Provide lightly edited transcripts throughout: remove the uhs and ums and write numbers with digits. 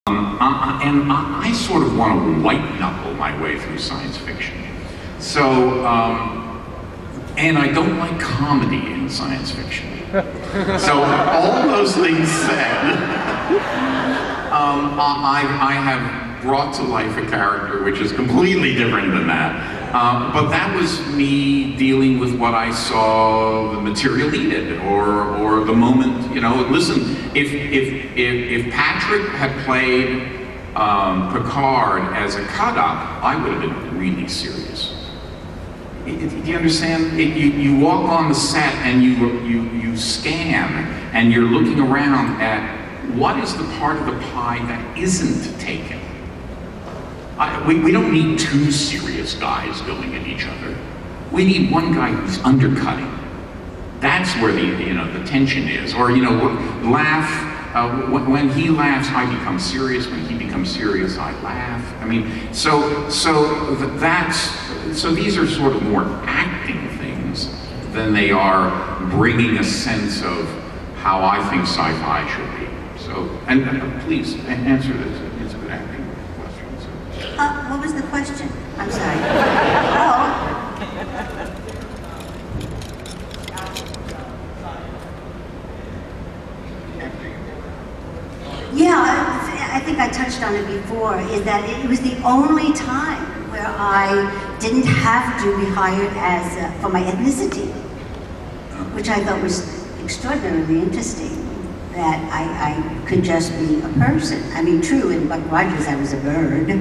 And I sort of want to white knuckle my way through science fiction. So, and I don't like comedy in science fiction. So all those things said, I have brought to life a character which is completely different than that. But that was me dealing with what I saw the material needed, or the moment. You know, listen, if Patrick had played Picard as a cut-up, I would have been really serious. Do you understand? You walk on the set and you scan and you're looking around at what is the part of the pie that isn't taken. We don't need two serious guys going at each other. We need one guy who's undercutting. That's where the tension is. Or laugh. When he laughs, I become serious. When he becomes serious, I laugh. I mean, so these are sort of more acting things than they are bringing a sense of how I think sci-fi should be. So, and please answer this. It's a good acting question. So. What was the question? I'm sorry. Oh. Yeah, I think I touched on it before, is that it was the only time where I didn't have to be hired as for my ethnicity, which I thought was extraordinarily interesting, that I could just be a person. I mean, true, in Buck Rogers I was a bird. Well,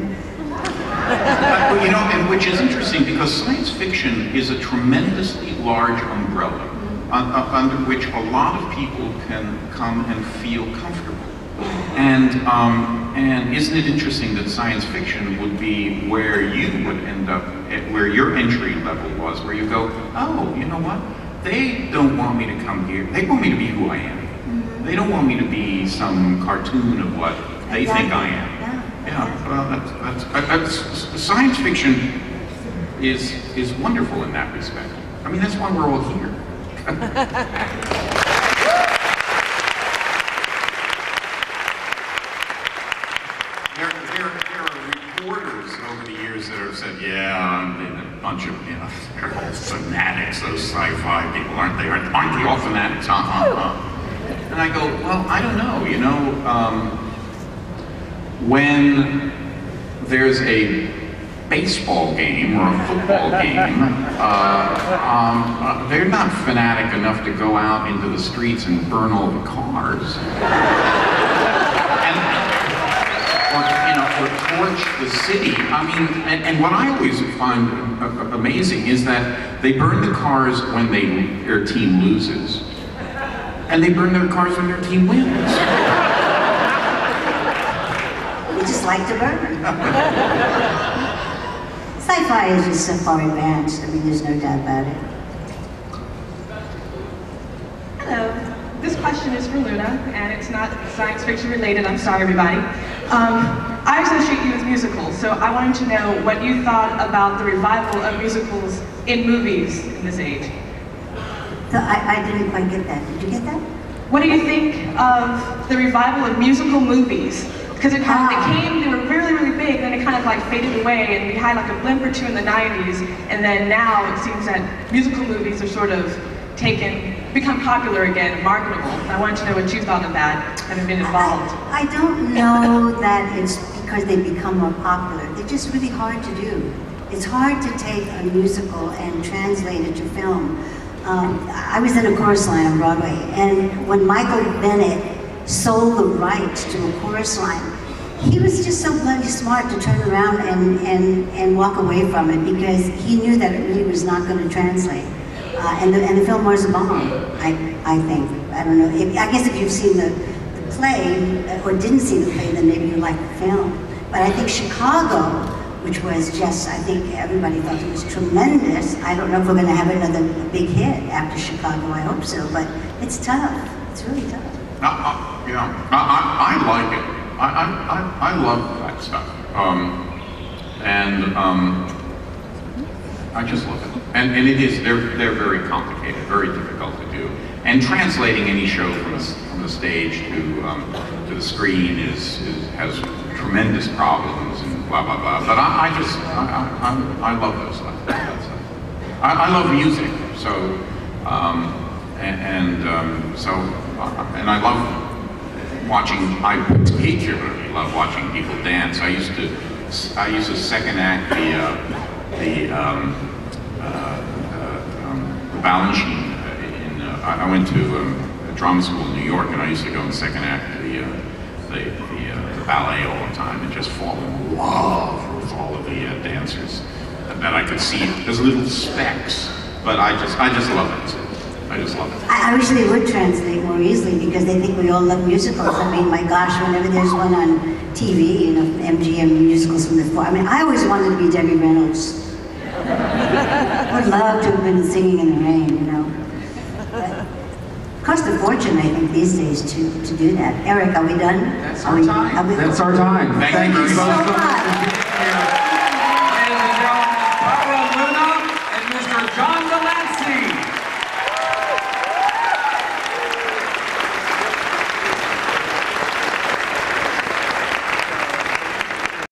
and which is interesting because science fiction is a tremendously large umbrella under which a lot of people can come and feel comfortable. And isn't it interesting that science fiction would be where you would end up, where your entry level was, where you go, oh, you know what? They don't want me to come here. They want me to be who I am. Mm-hmm. They don't want me to be some cartoon of what they think I am. Yeah, well, that's science fiction is wonderful in that respect. I mean, that's why we're all here. There are reporters over the years that have said, yeah, a bunch of, they're all fanatics, those sci-fi people, aren't they? Aren't they all fanatics? And I go, well, I don't know, when there's a baseball game or a football game, they're not fanatic enough to go out into the streets and burn all the cars. Or torch the city. I mean, and what I always find amazing is that they burn the cars when their team loses, and they burn their cars when their team wins. We just like to burn. Sci-fi is just so far advanced. I mean, there's no doubt about it. Hello. This question is for Luna, and it's not science fiction related. I'm sorry, everybody. I associate you with musicals, so I wanted to know what you thought about the revival of musicals in movies in this age. So I didn't quite get that. Did you get that? What do you think of the revival of musical movies? Because they were really, really big, then it kind of like faded away, and we had like a blimp or two in the 90s, and then now it seems that musical movies are sort of become popular again, marketable. And I wanted to know what you thought of that, having been involved. I don't know that it's because they become more popular. They're just really hard to do. It's hard to take a musical and translate it to film. I was in a chorus line on Broadway, and when Michael Bennett sold the rights to a chorus line, he was just so bloody smart to turn around and walk away from it, because he knew that it really was not going to translate. And the film was a bomb, I think. I don't know. I guess if you've seen the play, or didn't see the play, then maybe you like the film. But I think Chicago, which was just, I think everybody thought it was tremendous. I don't know if we're going to have another big hit after Chicago. I hope so, but it's tough. It's really tough. I like it. I love that stuff. I just love it. And it is, they're very complicated, very difficult to do. And translating any show from from the stage to the screen has tremendous problems and blah blah blah. But I love those stuff. I love music, so and I love watching. I particularly love watching people dance. I used to second act the Lancie. I went to a drama school in New York, and I used to go and second act the ballet all the time, and just fall in love with all of the dancers that I could see. There's little specks, but I just love it. I just love it. I wish they would translate more easily, because they think we all love musicals. I mean, my gosh, whenever there's one on TV, you know, MGM musicals from the 40s. I mean, I always wanted to be Debbie Reynolds. I would love to have been singing in the rain, you know. But it costs a fortune, I think, these days to do that. Eric, are we done? That's our time. That's our time. Thank you so much.